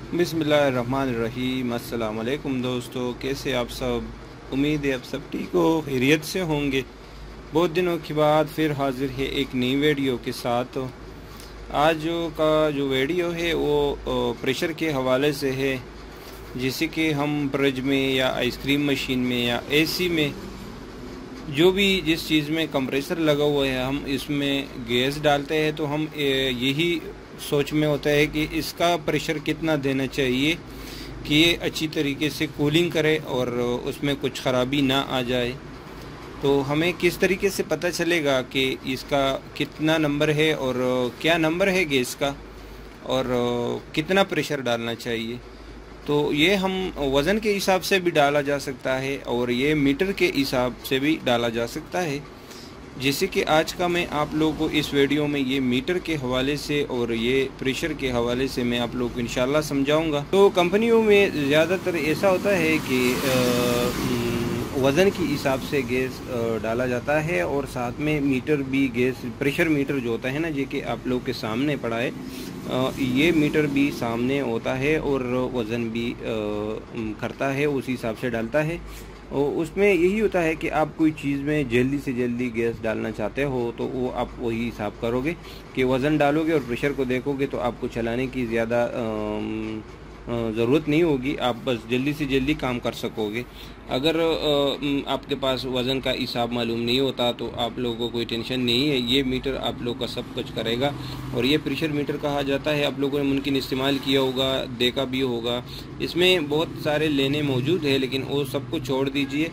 बिस्मिल्लाहिर्रहमानिर्रहीम। अस्सलाम वालेकुम दोस्तों, कैसे आप सब। उम्मीद है आप सब ठीक हो, खैरियत से होंगे। बहुत दिनों के बाद फिर हाजिर है एक नई वीडियो के साथ। आज का जो वीडियो है वो प्रेशर के हवाले से है। जैसे कि हम फ्रिज में या आइसक्रीम मशीन में या एसी में जो भी जिस चीज़ में कंप्रेसर लगा हुआ है हम इसमें गैस डालते हैं, तो हम यही सोच में होता है कि इसका प्रेशर कितना देना चाहिए कि ये अच्छी तरीके से कूलिंग करे और उसमें कुछ ख़राबी ना आ जाए। तो हमें किस तरीके से पता चलेगा कि इसका कितना नंबर है और क्या नंबर है गैस का और कितना प्रेशर डालना चाहिए। तो ये हम वज़न के हिसाब से भी डाला जा सकता है और ये मीटर के हिसाब से भी डाला जा सकता है। जैसे कि आज का मैं आप लोगों को इस वीडियो में ये मीटर के हवाले से और ये प्रेशर के हवाले से मैं आप लोगों को इंशाल्लाह समझाऊंगा। तो कंपनियों में ज़्यादातर ऐसा होता है कि वज़न के हिसाब से गैस डाला जाता है और साथ में मीटर भी गैस प्रेशर मीटर जो होता है ना, ये कि आप लोग के सामने पड़ा है, ये मीटर भी सामने होता है और वज़न भी करता है, उसी हिसाब से डालता है। और उसमें यही होता है कि आप कोई चीज़ में जल्दी से जल्दी गैस डालना चाहते हो तो वो आप वही हिसाब करोगे कि वज़न डालोगे और प्रेशर को देखोगे, तो आपको चलाने की ज़्यादा ज़रूरत नहीं होगी, आप बस जल्दी से जल्दी काम कर सकोगे। अगर आपके पास वज़न का हिसाब मालूम नहीं होता तो आप लोगों को कोई टेंशन नहीं है, ये मीटर आप लोग का सब कुछ करेगा। और ये प्रेशर मीटर कहा जाता है, आप लोगों ने मुमकिन इस्तेमाल किया होगा, देखा भी होगा। इसमें बहुत सारे लेने मौजूद है, लेकिन वो सब कुछ छोड़ दीजिए।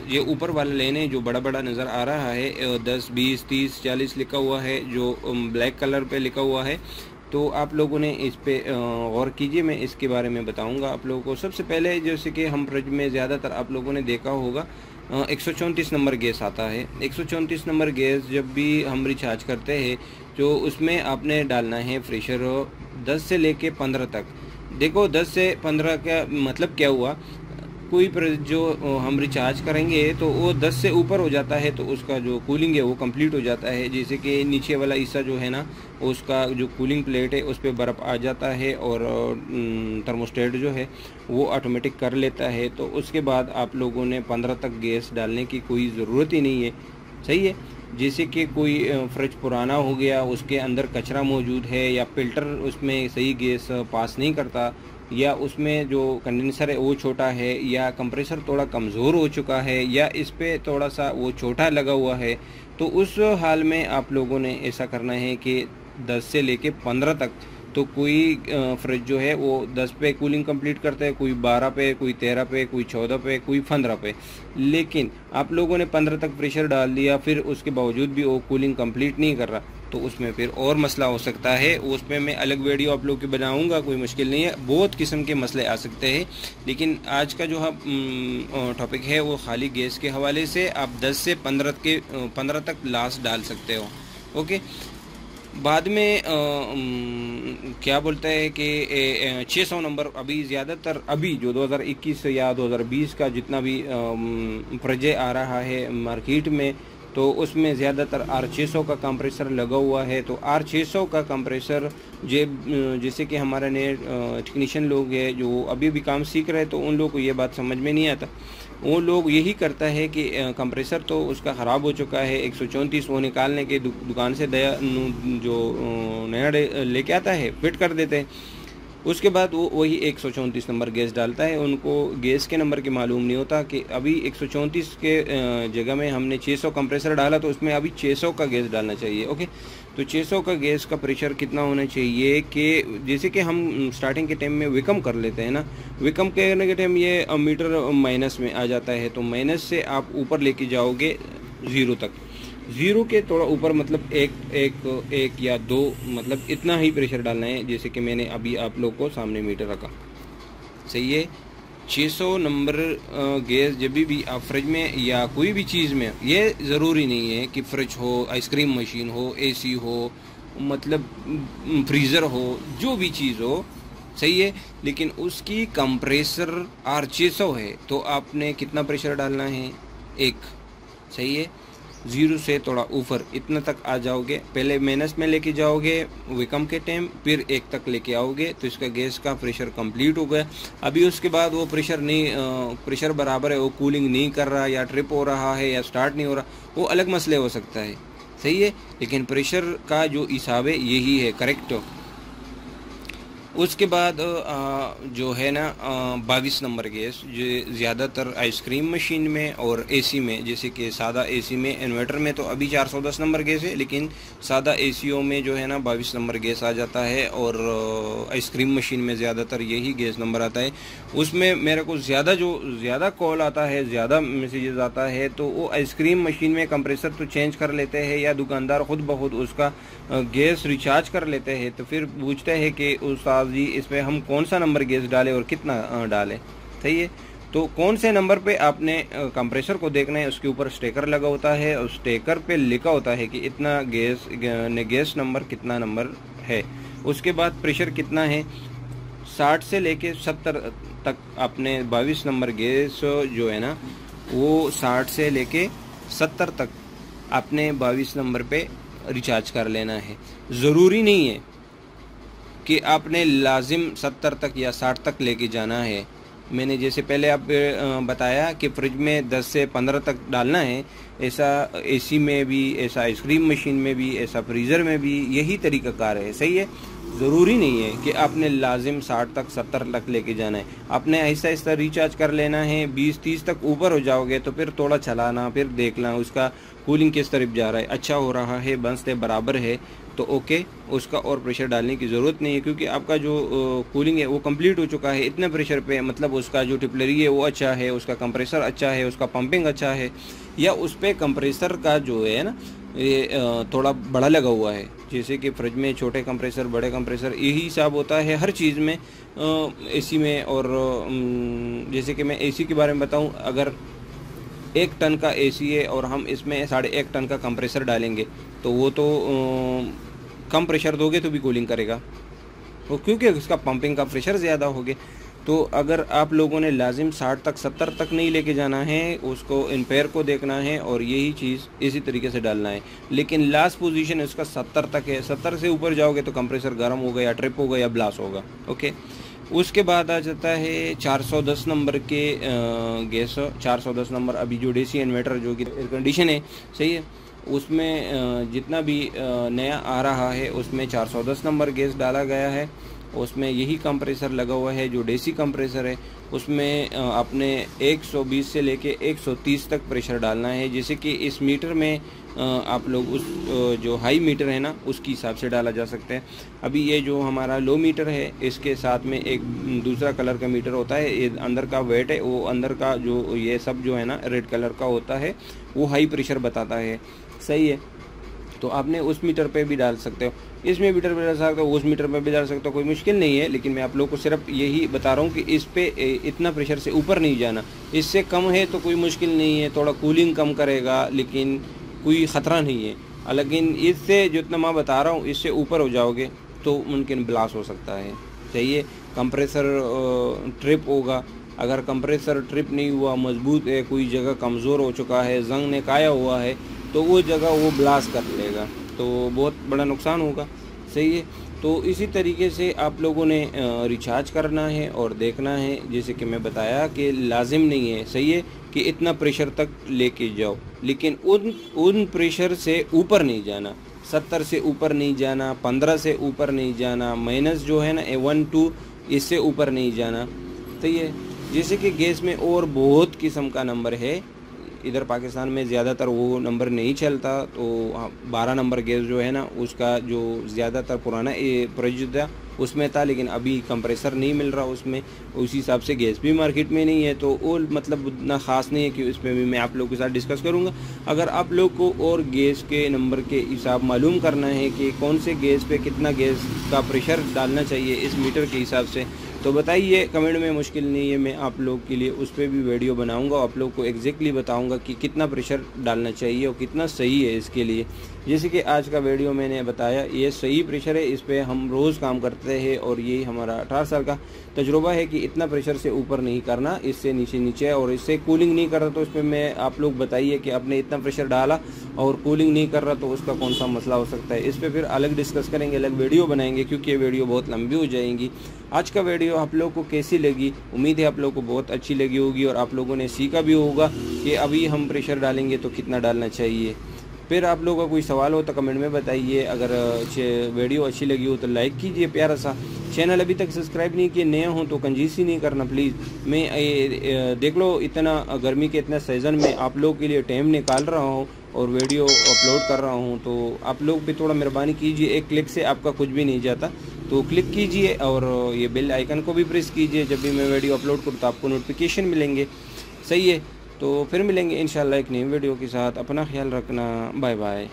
ये ऊपर वाला लेने जो बड़ा बड़ा नज़र आ रहा है 10, 20, 30, 40 लिखा हुआ है, जो ब्लैक कलर पे लिखा हुआ है, तो आप लोगों ने इस पे गौर कीजिए। मैं इसके बारे में बताऊंगा आप लोगों को। सबसे पहले जैसे कि हम फ्रिज में ज़्यादातर आप लोगों ने देखा होगा 134 नंबर गैस आता है। 134 नंबर गैस जब भी हम रिचार्ज करते हैं तो उसमें आपने डालना है प्रेशर 10 से लेके 15 तक। देखो 10 से 15 का मतलब क्या हुआ, कोई जो हम रिचार्ज करेंगे तो वो 10 से ऊपर हो जाता है तो उसका जो कूलिंग है वो कंप्लीट हो जाता है। जैसे कि नीचे वाला हिस्सा जो है ना, उसका जो कूलिंग प्लेट है उस पर बर्फ़ आ जाता है और थर्मोस्टेट जो है वो ऑटोमेटिक कर लेता है। तो उसके बाद आप लोगों ने 15 तक गैस डालने की कोई ज़रूरत ही नहीं है। सही है। जैसे कि कोई फ्रिज पुराना हो गया, उसके अंदर कचरा मौजूद है या फिल्टर उसमें सही गैस पास नहीं करता, या उसमें जो कंडेंसर है वो छोटा है, या कंप्रेसर थोड़ा कमज़ोर हो चुका है, या इस पे थोड़ा सा वो छोटा लगा हुआ है, तो उस हाल में आप लोगों ने ऐसा करना है कि 10 से लेके 15 तक। तो कोई फ्रिज जो है वो 10 पे कूलिंग कंप्लीट करता है, कोई 12 पे, कोई 13 पे, कोई 14 पे, कोई 15 पे। लेकिन आप लोगों ने 15 तक प्रेशर डाल दिया, फिर उसके बावजूद भी वो कूलिंग कंप्लीट नहीं कर रहा, तो उसमें फिर और मसला हो सकता है। उसमें मैं अलग वीडियो आप लोग की बनाऊंगा, कोई मुश्किल नहीं है। बहुत किस्म के मसले आ सकते हैं, लेकिन आज का जो टॉपिक है वो खाली गैस के हवाले से। आप 10 से 15 तक लास्ट डाल सकते हो। ओके। बाद में क्या बोलता है कि 600 नंबर अभी ज़्यादातर, अभी जो 2021 या 2020 का जितना भी फ्रिज आ रहा है मार्केट में, तो उसमें ज़्यादातर R600 का कंप्रेसर लगा हुआ है। तो R600 का कंप्रेसर जैसे कि हमारे नए टेक्नीशियन लोग हैं जो अभी भी काम सीख रहे हैं, तो उन लोगों को ये बात समझ में नहीं आता। वो लोग यही करता है कि कंप्रेसर तो उसका ख़राब हो चुका है 134, वो निकालने के दुकान से जो नया लेके आता है फिट कर देते हैं। उसके बाद वो वही 134 नंबर गैस डालता है। उनको गैस के नंबर के मालूम नहीं होता कि अभी 134 के जगह में हमने 600 कंप्रेसर डाला, तो उसमें अभी 600 का गैस डालना चाहिए। ओके। तो 600 का गैस का प्रेशर कितना होना चाहिए कि जैसे कि हम स्टार्टिंग के टाइम में विकम कर लेते हैं ना, विकम करने के टाइम ये मीटर माइनस में आ जाता है, तो माइनस से आप ऊपर लेके जाओगे 0 तक। 0 के थोड़ा ऊपर मतलब एक या 2, मतलब इतना ही प्रेशर डालना है। जैसे कि मैंने अभी आप लोग को सामने मीटर रखा। सही है। 600 नंबर गैस जब भी आप फ्रिज में या कोई भी चीज़ में, ये ज़रूरी नहीं है कि फ्रिज हो, आइसक्रीम मशीन हो, एसी हो, मतलब फ्रीज़र हो, जो भी चीज़ हो, सही है, लेकिन उसकी कंप्रेसर R600 है तो आपने कितना प्रेशर डालना है? 1। सही है। 0 से थोड़ा ऊपर इतना तक आ जाओगे, पहले माइनस में लेके जाओगे वेकम के टाइम, फिर 1 तक लेके आओगे तो इसका गैस का प्रेशर कंप्लीट हो गया। अभी उसके बाद वो प्रेशर नहीं प्रेशर बराबर है, वो कूलिंग नहीं कर रहा या ट्रिप हो रहा है या स्टार्ट नहीं हो रहा, वो अलग मसले हो सकता है, सही है। लेकिन प्रेशर का जो हिसाब है यही है, करेक्ट। उसके बाद जो है ना 22 नंबर गैस, जो ज़्यादातर आइसक्रीम मशीन में और एसी में, जैसे कि सादा एसी में, इन्वर्टर में तो अभी 410 नंबर गैस है, लेकिन सादा एसीओ में जो है ना 22 नंबर गैस आ जाता है, और आइसक्रीम मशीन में ज़्यादातर यही गैस नंबर आता है। उसमें मेरे को ज़्यादा कॉल आता है, ज़्यादा मैसेजेस आता है, तो वो आइसक्रीम मशीन में कंप्रेसर तो चेंज कर लेते हैं या दुकानदार खुद ब खुद उसका गैस रिचार्ज कर लेते हैं, तो फिर पूछते हैं कि उस्ताद जी इसमें हम कौन सा नंबर गैस डालें और कितना डालें, सही है। तो कौन से नंबर पे आपने कंप्रेसर को देखना है, उसके ऊपर स्टिकर लगा होता है और स्टिकर पे लिखा होता है कि इतना गैस नंबर कितना नंबर है। उसके बाद प्रेशर कितना है, 60 से लेके 70 तक आपने 22 नंबर गैस जो है ना वो 60 से लेके 70 तक आपने 22 नंबर पे रिचार्ज कर लेना है। ज़रूरी नहीं है कि आपने लाजिम 70 तक या 60 तक लेके जाना है। मैंने जैसे पहले आप बताया कि फ्रिज में 10 से 15 तक डालना है, ऐसा एसी में भी, ऐसा आइसक्रीम मशीन में भी, ऐसा फ्रीज़र में भी यही तरीक़ाकार है, सही है। ज़रूरी नहीं है कि आपने लाजिम 60 तक 70 तक लेके जाना है, आपने ऐसा ऐसा रिचार्ज कर लेना है। 20-30 तक ऊपर हो जाओगे तो फिर थोड़ा चलाना, फिर देखना उसका कूलिंग किस तरफ जा रहा है, अच्छा हो रहा है, बंसते बराबर है तो ओके, उसका और प्रेशर डालने की ज़रूरत नहीं है, क्योंकि आपका जो कूलिंग है वो कंप्लीट हो चुका है इतने प्रेशर पे, मतलब उसका जो टिपलरी है वो अच्छा है, उसका कंप्रेसर अच्छा है, उसका पंपिंग अच्छा है, या उस पर कंप्रेसर का जो है ना ये थोड़ा बड़ा लगा हुआ है। जैसे कि फ्रिज में छोटे कंप्रेसर, बड़े कंप्रेसर, यही हिसाब होता है हर चीज़ में, एसी में। और जैसे कि मैं एसी के बारे में बताऊं, अगर 1 टन का एसी है और हम इसमें 1.5 टन का कंप्रेसर डालेंगे तो वो तो कम प्रेशर दोगे तो भी कूलिंग करेगा, वो क्योंकि उसका पंपिंग का प्रेशर ज़्यादा हो गया। तो अगर आप लोगों ने लाजिम 60 तक 70 तक नहीं लेके जाना है, उसको एम्पेयर को देखना है और यही चीज़ इसी तरीके से डालना है। लेकिन लास्ट पोजीशन उसका 70 तक है, 70 से ऊपर जाओगे तो कंप्रेसर गर्म होगा या ट्रिप होगा या ब्लास्ट होगा, ओके। उसके बाद आ जाता है 410 नंबर के गैस। 410 नंबर अभी जो डीसी इन्वर्टर जो कि एयर कंडीशन है, सही है, उसमें जितना भी नया आ रहा है उसमें 410 नंबर गैस डाला गया है। उसमें यही कंप्रेसर लगा हुआ है जो डीसी कंप्रेसर है, उसमें आपने 120 से लेके 130 तक प्रेशर डालना है। जैसे कि इस मीटर में आप लोग उस जो हाई मीटर है ना उसके हिसाब से डाला जा सकता है। अभी ये जो हमारा लो मीटर है इसके साथ में एक दूसरा कलर का मीटर होता है, ये अंदर का वेट है, वो अंदर का जो ये सब जो है ना रेड कलर का होता है वो हाई प्रेशर बताता है, सही है। तो आपने उस मीटर पे भी डाल सकते हो, इस मीटर पे डाल सकते हो, उस मीटर पे भी डाल सकते हो, कोई मुश्किल नहीं है। लेकिन मैं आप लोगों को सिर्फ यही बता रहा हूँ कि इस पे इतना प्रेशर से ऊपर नहीं जाना, इससे कम है तो कोई मुश्किल नहीं है, थोड़ा कूलिंग कम करेगा लेकिन कोई ख़तरा नहीं है। लेकिन इससे जितना मैं बता रहा हूँ इससे ऊपर हो जाओगे तो मुमकिन ब्लास्ट हो सकता है, सही है। कंप्रेसर ट्रिप होगा, अगर कंप्रेसर ट्रिप नहीं हुआ, मजबूत है, कोई जगह कमज़ोर हो चुका है, जंग ने काया हुआ है, तो वो जगह वो ब्लास्ट कर लेगा तो बहुत बड़ा नुकसान होगा, सही है। तो इसी तरीके से आप लोगों ने रिचार्ज करना है और देखना है, जैसे कि मैं बताया कि लाजिम नहीं है, सही है, कि इतना प्रेशर तक लेके जाओ, लेकिन उन प्रेशर से ऊपर नहीं जाना, 70 से ऊपर नहीं जाना, 15 से ऊपर नहीं जाना, माइनस जो है ना 1-2 इससे ऊपर नहीं जाना, सही है। जैसे कि गैस में और बहुत किस्म का नंबर है, इधर पाकिस्तान में ज़्यादातर वो नंबर नहीं चलता, तो 12 नंबर गैस जो है ना उसका जो ज़्यादातर पुराना प्रोजेक्ट था उसमें था, लेकिन अभी कंप्रेसर नहीं मिल रहा उसमें, उसी हिसाब से गैस भी मार्केट में नहीं है, तो वो मतलब उतना ख़ास नहीं है कि इसमें भी मैं आप लोगों के साथ डिस्कस करूँगा। अगर आप लोग को और गैस के नंबर के हिसाब मालूम करना है कि कौन से गैस पे कितना गैस का प्रेशर डालना चाहिए इस मीटर के हिसाब से, तो बताइए कमेंट में, मुश्किल नहीं है, मैं आप लोग के लिए उस पर भी वीडियो बनाऊंगा, आप लोग को एग्जैक्टली बताऊंगा कि कितना प्रेशर डालना चाहिए और कितना सही है इसके लिए। जैसे कि आज का वीडियो मैंने बताया, ये सही प्रेशर है, इस पर हम रोज़ काम करते हैं और यही हमारा 18 साल का तजुर्बा है कि इतना प्रेशर से ऊपर नहीं करना, इससे नीचे नीचे, और इससे कूलिंग नहीं कर रहा तो इस पर मैं आप लोग बताइए कि आपने इतना प्रेशर डाला और कूलिंग नहीं कर रहा तो उसका कौन सा मसला हो सकता है। इस पर फिर अलग डिस्कस करेंगे, अलग वीडियो बनाएंगे, क्योंकि ये वीडियो बहुत लंबी हो जाएंगी। आज का वीडियो आप लोग को कैसी लगी? उम्मीद है आप लोग को बहुत अच्छी लगी होगी और आप लोगों ने सीखा भी होगा कि अभी हम प्रेशर डालेंगे तो कितना डालना चाहिए। फिर आप लोगों का कोई सवाल हो तो कमेंट में बताइए। अगर वीडियो अच्छी लगी हो तो लाइक कीजिए प्यारा सा। चैनल अभी तक सब्सक्राइब नहीं किए, नए हो तो कंजूसी नहीं करना प्लीज़। मैं देख लो, इतना गर्मी के इतना सीज़न में आप लोग के लिए टाइम निकाल रहा हूँ और वीडियो अपलोड कर रहा हूँ, तो आप लोग भी थोड़ा मेहरबानी कीजिए। एक क्लिक से आपका कुछ भी नहीं जाता, तो क्लिक कीजिए और ये बेल आइकन को भी प्रेस कीजिए। जब भी मैं वीडियो अपलोड करूँ तो आपको नोटिफिकेशन मिलेंगे। सही है, तो फिर मिलेंगे इंशाल्लाह एक नई वीडियो के साथ। अपना ख्याल रखना, बाय बाय।